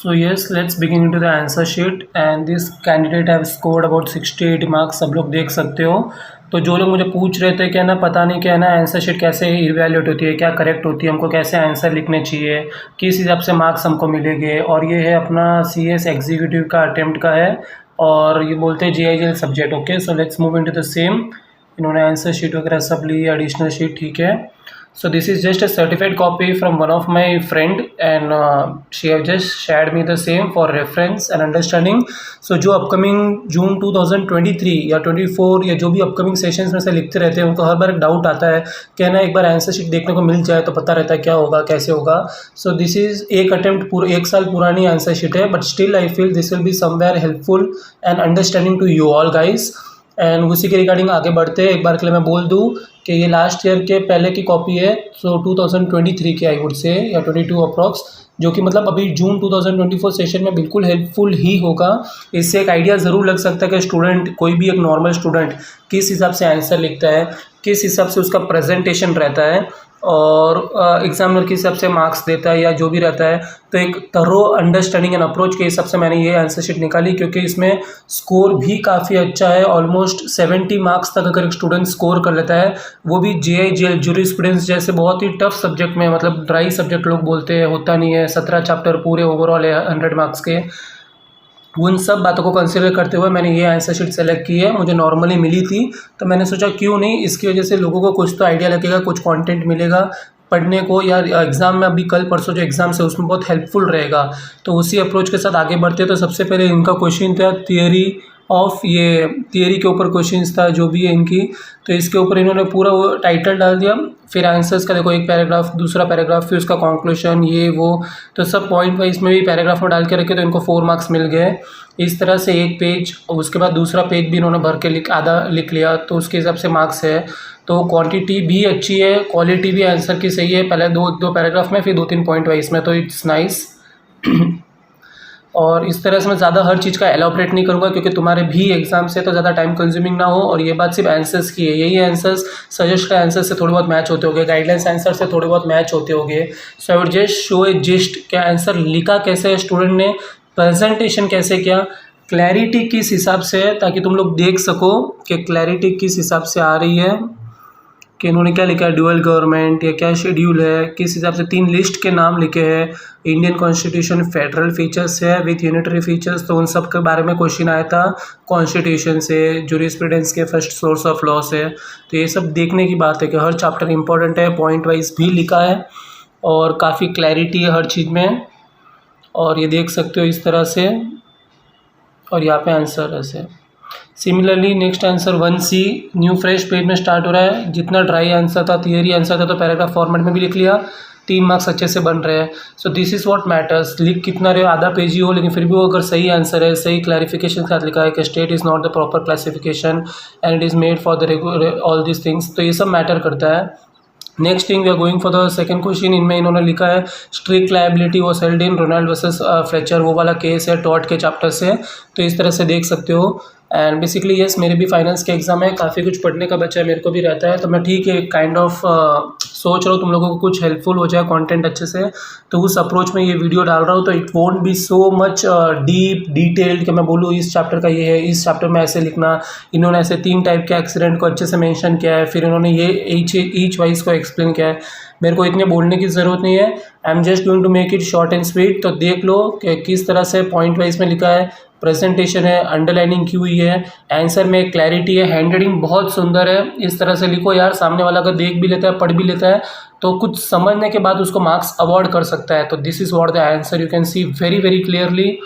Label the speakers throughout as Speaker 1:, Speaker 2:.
Speaker 1: So yes, let's begin into the answer sheet and this candidate have scored about 68 marks. सब लोग देख सकते हो। तो जो लोग मुझे पूछ रहे थे क्या ना पता नहीं क्या ना आंसर शीट कैसे इवैल्यूएट होती है, क्या करेक्ट होती है, हमको कैसे आंसर लिखने चाहिए, किस हिसाब से मार्क्स हमको मिलेंगे। और ये है अपना CS एग्जीक्यूटिव का अटेम्प्ट का है और ये बोलते हैं JIGL subject. Okay, so let's move into the same. इन्होंने आंसर शीट वगैरह सब ली, एडिशनल शीट, ठीक है। So this is just a certified copy from one of my friend and she have just shared me the same for reference and understanding. So जो upcoming जून 2023 या 24 या जो भी upcoming सेशंस में से लिखते रहते हैं उनको हर बार एक डाउट आता है कि ना एक बार आंसर शीट देखने को मिल जाए तो पता रहता है क्या होगा कैसे होगा। सो दिस इज़ एक अटेम्प्ट पूरा 1 साल पुरानी आंसर शीट है, but still I feel this will be somewhere helpful and understanding to you all guys. And उसी के रिगार्डिंग आगे बढ़ते हैं। एक बार के लिए मैं बोल दूँ कि ये लास्ट ईयर के पहले की कॉपी है, सो 2023 की आई वुड से या 22 अप्रॉक्स, जो कि मतलब अभी जून 2024 सेशन में बिल्कुल हेल्पफुल ही होगा। इससे एक आइडिया ज़रूर लग सकता है कि स्टूडेंट, कोई भी एक नॉर्मल स्टूडेंट किस हिसाब से आंसर लिखता है, किस हिसाब से उसका प्रेजेंटेशन रहता है और एग्जामिनर किस हिसाब से मार्क्स देता है या जो भी रहता है। तो एक थरो अंडरस्टैंडिंग एंड अप्रोच के हिसाब से मैंने ये आंसर शीट निकाली, क्योंकि इसमें स्कोर भी काफ़ी अच्छा है। ऑलमोस्ट 70 मार्क्स तक अगर एक स्टूडेंट स्कोर कर लेता है, वो भी JIGL जूरिस्प्रूडेंस जैसे बहुत ही टफ सब्जेक्ट में, मतलब ड्राई सब्जेक्ट लोग बोलते हैं, होता नहीं है। 17 चैप्टर पूरे ओवरऑल है 100 मार्क्स के। उन सब बातों को कंसिडर करते हुए मैंने ये आंसर शीट सेलेक्ट की है। मुझे नॉर्मली मिली थी तो मैंने सोचा क्यों नहीं, इसकी वजह से लोगों को कुछ तो आइडिया लगेगा, कुछ कंटेंट मिलेगा पढ़ने को, या एग्ज़ाम में अभी कल परसों जो एग्ज़ाम्स है उसमें बहुत हेल्पफुल रहेगा। तो उसी अप्रोच के साथ आगे बढ़ते। तो सबसे पहले इनका क्वेश्चन था थियरी के ऊपर क्वेश्चंस था जो भी है इनकी। तो इसके ऊपर इन्होंने पूरा वो टाइटल डाल दिया, फिर आंसर्स का देखो एक पैराग्राफ, दूसरा पैराग्राफ, फिर उसका कंक्लूजन, ये वो, तो सब पॉइंट वाइज में भी पैराग्राफ में डाल के रखे, तो इनको 4 मार्क्स मिल गए। इस तरह से एक पेज और उसके बाद दूसरा पेज भी इन्होंने भर के आधा लिख लिया, तो उसके हिसाब से मार्क्स है। तो क्वांटिटी भी अच्छी है, क्वालिटी भी आंसर की सही है, पहले दो पैराग्राफ में, फिर 2-3 पॉइंट वाइज में, तो इट्स नाइस। और इस तरह से मैं ज़्यादा हर चीज़ का एलॉबरेट नहीं करूँगा, क्योंकि तुम्हारे भी एग्जाम से तो ज़्यादा टाइम कंज्यूमिंग ना हो। और ये बात सिर्फ आंसर्स की है, यही आंसर्स सजेस्ट का आंसर से थोड़े बहुत मैच होते होंगे, गाइडलाइंस आंसर से थोड़े बहुत मैच होते होंगे। So I would just show a gist कि आंसर लिखा कैसे है स्टूडेंट ने, प्रेजेंटेशन कैसे किया, क्लैरिटी किस हिसाब से है, ताकि तुम लोग देख सको कि क्लैरिटी किस हिसाब से आ रही है, कि इन्होंने क्या लिखा है, ड्यूअल गवर्नमेंट या क्या शेड्यूल है, किस हिसाब से 3 लिस्ट के नाम लिखे हैं। इंडियन कॉन्स्टिट्यूशन फेडरल फीचर्स है विथ यूनिटरी फीचर्स, तो उन सब के बारे में क्वेश्चन आया था। कॉन्स्टिट्यूशन से, जूरिस्प्रूडेंस के फर्स्ट सोर्स ऑफ लॉ से, तो ये सब देखने की बात है कि हर चैप्टर इंपॉर्टेंट है, पॉइंट वाइज भी लिखा है और काफ़ी क्लैरिटी है हर चीज़ में। और ये देख सकते हो इस तरह से, और यहाँ पे आंसर ऐसे। Similarly next answer 1C new fresh page में स्टार्ट हो रहा है। जितना ड्राई आंसर था, थियरी आंसर था, तो पैराग्राफ फॉर्मेट में भी लिख लिया, 3 मार्क्स अच्छे से बन रहे हैं। सो दिस इज़ व्हाट मैटर्स। लिख कितना रहे, आधा पेज ही हो, लेकिन फिर भी वो अगर सही आंसर है, सही क्लैरिफिकेशन के साथ लिखा है कि state is not the proper classification and it is made for the all this things, तो ये सब मैटर करता है। Next thing we are going for the second question. इनमें इन्होंने लिखा है strict liability was held in Ronald versus Fletcher, वो वाला केस है टॉट के चैप्टर से, तो इस तरह से देख सकते हो। एंड बेसिकली येस, मेरे भी फाइनेंस के एग्जाम है, काफ़ी कुछ पढ़ने का बच्चा है, मेरे को भी रहता है, तो मैं ठीक है काइंड ऑफ सोच रहा हूँ तुम लोगों को कुछ हेल्पफुल हो जाए कंटेंट अच्छे से, तो उस अप्रोच में ये वीडियो डाल रहा हूँ। तो it won't be so much deep detailed कि मैं बोलूँ इस चैप्टर का ये है, इस चैप्टर में ऐसे लिखना। इन्होंने ऐसे 3 टाइप के एक्सीडेंट को अच्छे से मेंशन किया है, फिर इन्होंने ये ईच वाइज को एक्सप्लेन किया है। मेरे को इतने बोलने की ज़रूरत नहीं है, I am just going to make it short and sweet. तो देख लो कि किस तरह से पॉइंट वाइज में लिखा है, प्रेजेंटेशन है, अंडरलाइनिंग की हुई है, आंसर में क्लैरिटी है, हैंडराइटिंग बहुत सुंदर है। इस तरह से लिखो यार, सामने वाला अगर देख भी लेता है, पढ़ भी लेता है, तो कुछ समझने के बाद उसको मार्क्स अवॉर्ड कर सकता है। तो this is what the answer you can see very very clearly.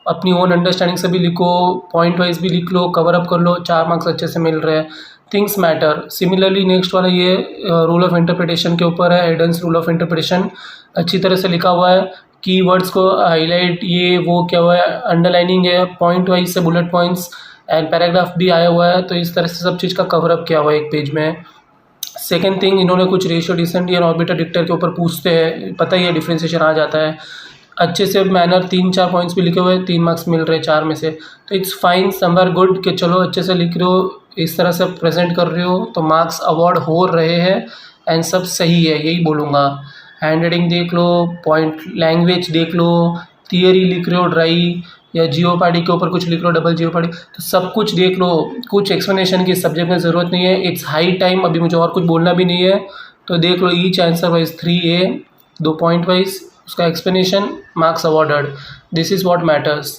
Speaker 1: अपनी ओन अंडरस्टैंडिंग से भी लिखो, पॉइंट वाइज भी लिख लो, कवर अप कर लो, 4 मार्क्स अच्छे से मिल रहे हैं। Things matter. सिमिलरली नेक्स्ट वाला ये रूल ऑफ इंटरप्रिटेशन के ऊपर है, एडेंस रूल ऑफ इंटरप्रिटेशन, अच्छी तरह से लिखा हुआ है। कीवर्ड्स को हाईलाइट, ये वो क्या हुआ है, अंडरलाइनिंग है, पॉइंट वाइज से बुलेट पॉइंट्स एंड पैराग्राफ भी आया हुआ है, तो इस तरह से सब चीज़ का कवर अप किया हुआ है एक पेज में। सेकेंड थिंग, इन्होंने कुछ रेशियो डिसेंट या ऑर्बिटर डिक्टर के ऊपर पूछते हैं, पता ही है डिफ्रेंसिएशन आ जाता है अच्छे से। मैनर 3-4 पॉइंट्स भी लिखे हुए हैं, 3 मार्क्स मिल रहे हैं 4 में से, तो इट्स फाइन, समवेयर गुड कि चलो अच्छे से लिख रहे हो, इस तरह से प्रेजेंट कर रहे हो, तो मार्क्स अवॉर्ड हो रहे हैं एंड सब सही है, यही बोलूँगा। हैंड राइटिंग देख लो, पॉइंट लैंग्वेज देख लो, थियरी लिख रहे हो ड्राई, या जियोपार्डी के ऊपर कुछ लिख लो, डबल जियोपार्डी, तो सब कुछ देख लो। कुछ एक्सप्लेनेशन की सब्जेक्ट में ज़रूरत नहीं है, इट्स हाई टाइम, अभी मुझे और कुछ बोलना भी नहीं है। तो देख लो each answer wise 3A, 2 point wise उसका explanation, marks awarded, this is what matters.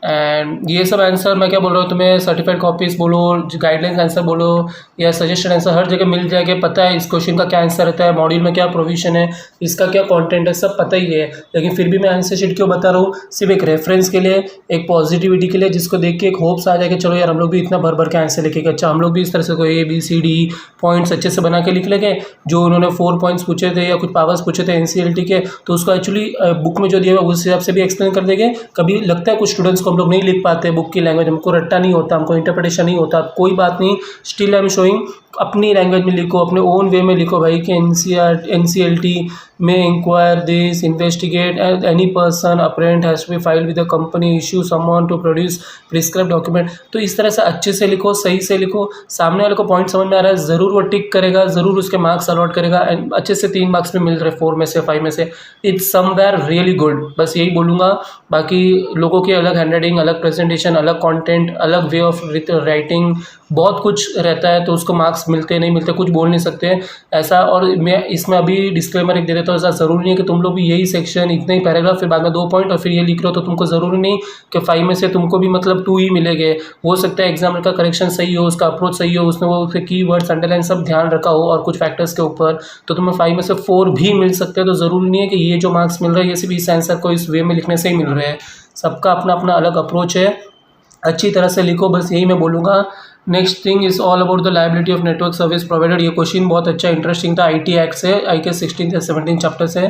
Speaker 1: And ये सब आंसर मैं क्या बोल रहा हूँ तुम्हें, सर्टिफाइड कॉपीज़ बोलो, गाइडलाइंस आंसर बोलो या सजेस्टेड आंसर, हर जगह मिल जाएगा। पता है इस क्वेश्चन का क्या आंसर रहता है, मॉड्यूल में क्या प्रोविजन है, इसका क्या कंटेंट है, सब पता ही है। लेकिन फिर भी मैं आंसर शीट क्यों बता रहा हूँ, सिर्फ एक रेफरेंस के लिए, एक पॉजिटिविटी के लिए, जिसको देख के एक होप्स आ जाए कि चलो यार हम लोग भी इतना भर भर के आंसर लिखेंगे। अच्छा हम लोग भी इस तरह से कोई ABCD पॉइंट्स अच्छे से बना के लिख लेंगे। जो उन्होंने 4 पॉइंट्स पूछे थे या कुछ पावर्स पूछे थे NCERT के, तो उसको एक्चुअली बुक में जो दिया हुआ उस हिसाब से भी एक्सप्लेन कर देंगे। कभी लगता है कुछ स्टूडेंट्स को हम लोग नहीं लिख पाते बुक की लैंग्वेज, हमको रट्टा नहीं होता, हमको इंटरप्रिटेशन नहीं होता, कोई बात नहीं, स्टिल आई एम शोइंग, अपनी लैंग्वेज में लिखो, अपने ओन वे में लिखो भाई कि NCLT में inquire this, investigate any person apparent has to be filed with the company, issue someone to produce prescribe document. तो इस तरह से अच्छे से लिखो, सही से लिखो, सामने वाले को पॉइंट समझ में आ रहा है ज़रूर वो टिक करेगा, ज़रूर उसके मार्क्स अलॉट करेगा। एंड अच्छे से 3 मार्क्स में मिल रहे 4 में से 5 में से, इट्स समवेयर रियली गुड। बस यही बोलूँगा। बाकी लोगों की अलग हैंडराइटिंग, अलग प्रेजेंटेशन, अलग कंटेंट, अलग वे ऑफ राइटिंग, बहुत कुछ रहता है, तो उसको मार्क्स मिलते नहीं मिलते, कुछ बोल नहीं सकते ऐसा। और मैं इसमें अभी डिस्क्लेमर एक दे देता हूँ, ऐसा ज़रूरी नहीं है कि तुम लोग भी यही सेक्शन, इतने ही पैराग्राफ, फिर बाद में 2 पॉइंट और फिर ये लिख रहे हो, तो तुमको ज़रूरी नहीं कि 5 में से तुमको भी मतलब 2 ही मिलेंगे। हो सकता है एग्जामिनर का करेक्शन सही हो, उसका अप्रोच सही हो, उसने वो कीवर्ड्स अंडरलाइन सब ध्यान रखा हो और कुछ फैक्टर्स के ऊपर, तो तुम्हें 5 में से 4 भी मिल सकते हैं। तो ज़रूरी नहीं है कि ये जो मार्क्स मिल रहे हैं ये सिर्फ इस आंसर को इस वे में लिखने से ही मिल रहे हैं। सबका अपना अपना अलग अप्रोच है, अच्छी तरह से लिखो, बस यही मैं बोलूँगा। Next thing is all about the liability of network service provider. ये क्वेश्चन बहुत अच्छा इंटरेस्टिंग था, IT एक्ट से, IK 16 या 17 चैप्टर से।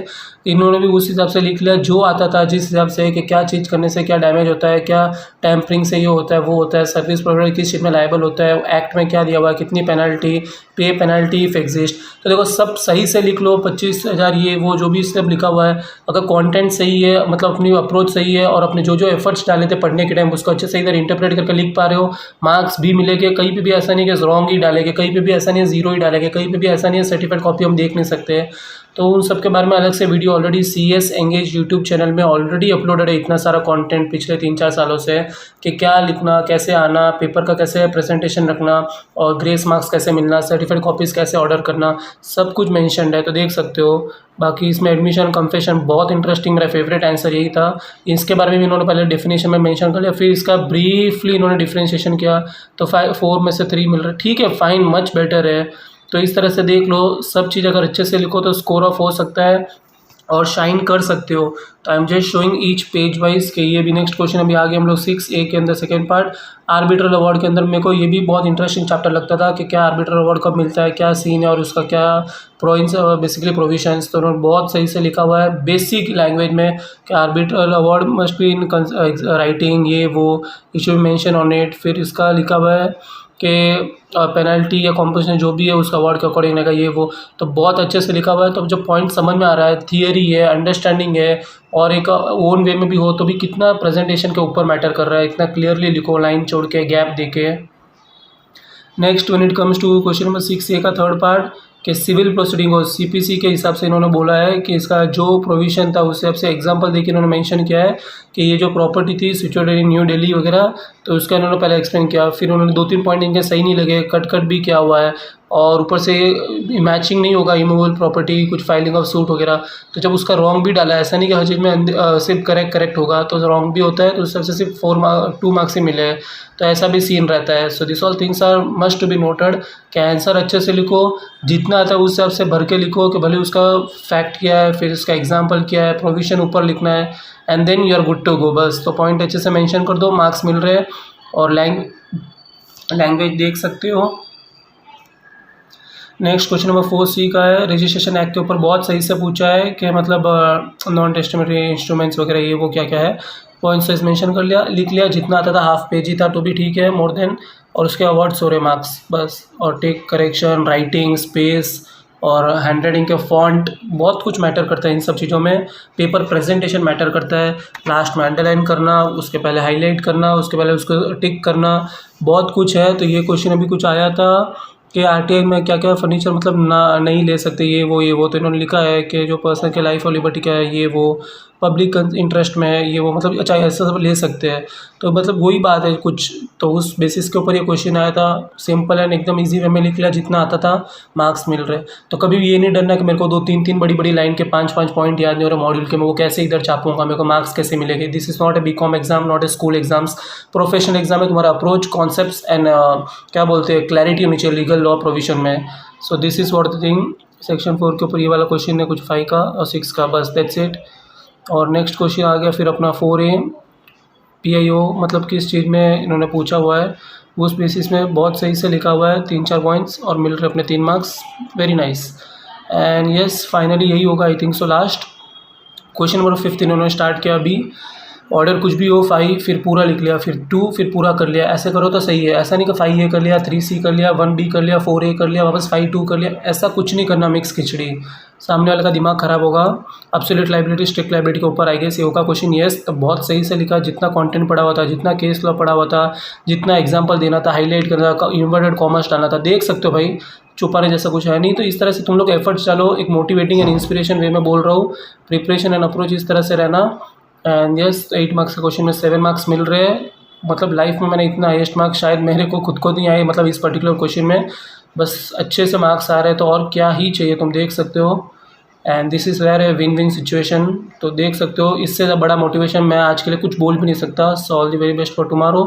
Speaker 1: इन्होंने भी उस हिसाब से लिख लिया जो आता था, जिस हिसाब से कि क्या चीज़ करने से क्या डैमेज होता है, क्या टैम्परिंग से ये होता है वो होता है, सर्विस प्रोवाइडर किस चीज़ में लायबल होता है, एक्ट में क्या दिया हुआ है, कितनी पेनल्टी, पे पेनल्टी इफ एग्जिस्ट। तो देखो सब सही से लिख लो, 25,000 ये वो जो भी स्टेप लिखा हुआ है, अगर कंटेंट सही है, मतलब अपनी अप्रोच सही है और अपने जो जो एफर्ट्स डाले थे पढ़ने के टाइम उसको अच्छे से इधर इंटरप्रेट करके लिख पा रहे हो, मार्क्स भी मिलेंगे। कहीं पे भी ऐसा नहीं कि रॉन्ग ही डालेंगे, कहीं पे भी ऐसा नहीं है 0 ही डालेंगे, कहीं पे भी ऐसा नहीं है सर्टिफाइड कॉपी हम देख नहीं सकते। तो उन सब के बारे में अलग से video already CS engage YouTube channel में ऑलरेडी अपलोडेड है। इतना सारा कंटेंट पिछले 3-4 सालों से कि क्या लिखना, कैसे आना, पेपर का कैसे प्रेजेंटेशन रखना और ग्रेस मार्क्स कैसे मिलना, सर्टिफाइड कॉपीज़ कैसे ऑर्डर करना, सब कुछ मेंशन्ड है, तो देख सकते हो। बाकी इसमें एडमिशन कन्फेशन बहुत इंटरेस्टिंग, मेरा फेवरेट आंसर यही था। इसके बारे में भी इन्होंने पहले डेफिनेशन में मेंशन कर लिया, फिर इसका ब्रीफली इन्होंने डिफ्रेंशिएशन किया, तो 4 में से 3 मिल रहा है, ठीक है, फाइन, मच बेटर है। तो इस तरह से देख लो, सब चीज़ अगर अच्छे से लिखो तो स्कोर ऑफ हो सकता है और शाइन कर सकते हो। तो आई am just showing each page wise कि ये भी नेक्स्ट क्वेश्चन अभी आगे हम लोग 6A के अंदर सेकेंड पार्ट आर्बिट्रल अवार्ड के अंदर। मेरे को ये भी बहुत इंटरेस्टिंग चैप्टर लगता था कि क्या आर्बिट्रल अवार्ड कब मिलता है, क्या सीन है और उसका क्या बेसिकली प्रोविजंस। तो उन्होंने बहुत सही से लिखा हुआ है बेसिक लैंग्वेज में कि arbitral award must be in writing, ये वो इशू मेंशन ऑन इट। फिर इसका लिखा हुआ है कि पेनल्टी या कॉम्पोजिशन जो भी है उसका अवार्ड के अकॉर्डिंग रहेगा, ये वो, तो बहुत अच्छे से लिखा हुआ है। तो जो पॉइंट समझ में आ रहा है, थियरी है, अंडरस्टैंडिंग है और एक ओन वे में भी हो, तो भी कितना प्रेजेंटेशन के ऊपर मैटर कर रहा है, इतना क्लियरली लिखो, लाइन छोड़ के, गैप दे के। Next when it comes to question number 6A का थर्ड पार्ट कि सिविल प्रोसीडिंग और CPC के हिसाब से इन्होंने बोला है कि इसका जो प्रोविज़न था उस हिसाब से एग्जांपल देके इन्होंने मेंशन किया है कि ये जो प्रॉपर्टी थी सिचुएटेड इन न्यू दिल्ली वगैरह, तो उसका इन्होंने पहले एक्सप्लेन किया। फिर उन्होंने 2-3 पॉइंट इनके सही नहीं लगे, कट भी किया हुआ है और ऊपर से मैचिंग नहीं होगा इमूवेबल प्रॉपर्टी, कुछ फाइलिंग ऑफ सूट वगैरह। तो जब उसका रॉन्ग भी डाला है, ऐसा नहीं कि हर चीज़ में सिर्फ करेक्ट होगा, तो रॉन्ग भी होता है, तो उस सबसे सिर्फ 2 मार्क्स ही मिले हैं। तो ऐसा भी सीन रहता है। So this all things are must to be noted कि आंसर अच्छे से लिखो, जितना आता है उस हिसाब से भर के लिखो कि भले उसका फैक्ट क्या है, फिर उसका एग्जाम्पल क्या है, प्रोविजन ऊपर लिखना है, and then you are good to go. बस तो पॉइंट अच्छे से मेंशन कर दो, मार्क्स मिल रहे हैं और लैंग्वेज देख सकते हो। नेक्स्ट क्वेश्चन नंबर 4C का है, रजिस्ट्रेशन एक्ट के ऊपर बहुत सही से पूछा है कि मतलब नॉन टेस्टिमेटरी इंस्ट्रूमेंट्स वगैरह ये वो क्या क्या है, पॉइंट्स साइज मेंशन कर लिया, लिख लिया। जितना आता था हाफ पेज ही था तो भी ठीक है, मोर देन। और उसके अवार्ड्स हो रहे मार्क्स बस, और टेक करेक्शन, राइटिंग, स्पेस और हैंडराइटिंग के फॉन्ट, बहुत कुछ मैटर करता है इन सब चीज़ों में। पेपर प्रेजेंटेशन मैटर करता है, लास्ट में अंडरलाइन करना, उसके पहले हाईलाइट करना, उसके पहले उसको टिक करना, बहुत कुछ है। तो ये क्वेश्चन अभी कुछ आया था कि RTI में क्या क्या फर्नीचर मतलब ना नहीं ले सकते, ये वो। तो इन्होंने लिखा है कि जो पर्सन के लाइफ और लिबर्टी क्या है, ये वो पब्लिक इंटरेस्ट में है ये वो, मतलब अच्छा ऐसा सब ले सकते हैं। तो मतलब वही बात है कुछ, तो उस बेसिस के ऊपर ये क्वेश्चन आया था। सिंपल एंड एकदम इजी वे में लिख लिया, जितना आता था मार्क्स मिल रहे। तो कभी भी ये नहीं डरना कि मेरे को 2-3 बड़ी बड़ी लाइन के 5 पॉइंट याद नहीं हो रहे मॉड्यूल के, मैं वो कैसे इधर छापूंगा, मेरे को मार्क्स कैसे मिलेंगे। This is not a BCom exam, not a school exams, professional exam है। तुम्हारा अप्रोच, कॉन्सेप्ट्स एंड क्या बोलते हैं, क्लैरिटी होनी चाहिए लीगल लॉ प्रोविजन में। सो this is what the thing. Section 4 के ऊपर ये वाला क्वेश्चन है, कुछ 5 का और 6 का, बस दैट्स इट। और नेक्स्ट क्वेश्चन आ गया फिर अपना 4A PIO, मतलब किस चीज़ में इन्होंने पूछा हुआ है, उस बेसिस में बहुत सही से लिखा हुआ है, 3-4 पॉइंट्स और मिल रहे अपने 3 marks. Very nice. And yes finally यही होगा I think so last question number 5 इन्होंने स्टार्ट किया अभी। ऑर्डर कुछ भी हो, 5 फिर पूरा लिख लिया, फिर 2 फिर पूरा कर लिया, ऐसे करो तो सही है। ऐसा नहीं कि 5A कर लिया, 3C कर लिया, 1B कर लिया, 4A कर लिया, वापस 5-2 कर लिया, ऐसा कुछ नहीं करना मिक्स खिचड़ी, सामने वाले का दिमाग खराब होगा। एब्सोल्यूट लायबिलिटी स्ट्रिक्ट लायबिलिटी के ऊपर आएगा सी होगा क्वेश्चन। यस तो बहुत सही से लिखा, जितना कंटेंट पढ़ा हुआ था, जितना केस लॉ पढ़ा हुआ था, जितना एग्जाम्पल देना था, हाईलाइट करना था, इन्वर्टेड कॉमर्स डालना था, देख सकते हो भाई, छुपाने जैसा कुछ है नहीं। तो इस तरह से तुम लोग एफर्ट्स डालो, एक मोटिवेटिंग एंड इंस्पिरेशन वे में बोल रहा हूँ, प्रिपरेशन एंड अप्रोच इस तरह से रहना। एंड यस 8 मार्क्स का क्वेश्चन में 7 मार्क्स मिल रहे हैं। मतलब लाइफ में मैंने इतना हाईएस्ट मार्क्स शायद मेरे को खुद को नहीं आए, मतलब इस पर्टिकुलर क्वेश्चन में बस अच्छे से मार्क्स आ रहे हैं, तो और क्या ही चाहिए, तुम देख सकते हो। And this is where a win win situation, तो देख सकते हो, इससे बड़ा मोटिवेशन मैं आज के लिए कुछ बोल भी नहीं सकता। सो all the very best for tomorrow.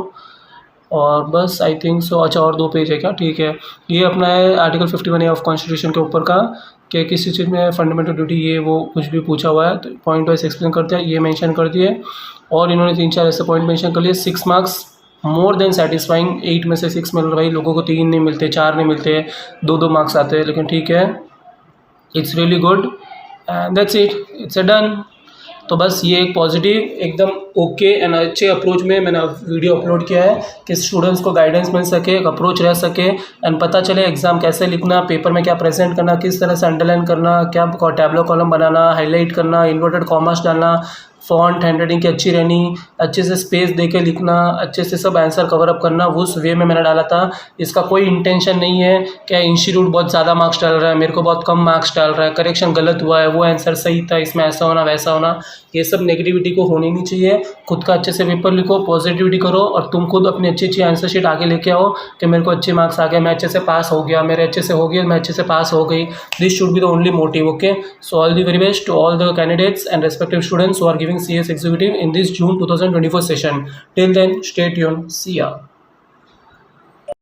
Speaker 1: और बस आई थिंक सो, अच्छा और 2 पेज है क्या, ठीक है। ये अपना है आर्टिकल 51A ऑफ कॉन्स्टिट्यूशन के ऊपर का, कि किसी चीज़ में फंडामेंटल ड्यूटी ये वो कुछ भी पूछा हुआ है तो पॉइंट वाइज एक्सप्लेन करते हैं, ये मेंशन कर दिए। और इन्होंने 3-4 ऐसे पॉइंट मेंशन कर लिए। 6 मार्क्स मोर देन सेटिस्फाइंग, 8 में से 6 मिल रहा है। लोगों को 3 नहीं मिलते, 4 नहीं मिलते, 2-2 मार्क्स आते हैं, लेकिन ठीक है, it's really good and that's it, it's a done. तो बस ये एक पॉजिटिव एकदम ओके एंड अच्छे अप्रोच में मैंने वीडियो अपलोड किया है कि स्टूडेंट्स को गाइडेंस मिल सके, एक अप्रोच रह सके एंड पता चले एग्जाम कैसे लिखना, पेपर में क्या प्रेजेंट करना, किस तरह से अंडरलाइन करना, क्या टैबलो कॉलम बनाना, हाईलाइट करना, इन्वर्टेड कॉमर्स डालना, फॉन्ट हैंडराइटिंग की अच्छी रहनी, अच्छे से स्पेस दे के लिखना, अच्छे से सब आंसर कवर अप करना, उस वे में मैंने डाला था। इसका कोई इंटेंशन नहीं है क्या इंस्टीट्यूट बहुत ज़्यादा मार्क्स डाल रहा है, मेरे को बहुत कम मार्क्स डाल रहा है, करेक्शन गलत हुआ है, वो आंसर सही था, इसमें ऐसा होना वैसा होना, ये सब नेगेटिविटी को होनी नहीं चाहिए। खुद का अच्छे से पेपर लिखो, पॉजिटिविटी करो और तुम खुद अपनी अच्छी अच्छी आंसर शीट आगे लेके आओ कि मेरे को अच्छे मार्क्स आ गए, मैं अच्छे से पास हो गया, मेरे अच्छे से हो गया, मैं अच्छे से पास हो गई। This should be the only motive. Okay, so all the very best to all the candidates and respective students who are giving CS executive in this June 2024 session. Till then, stay tuned. See ya.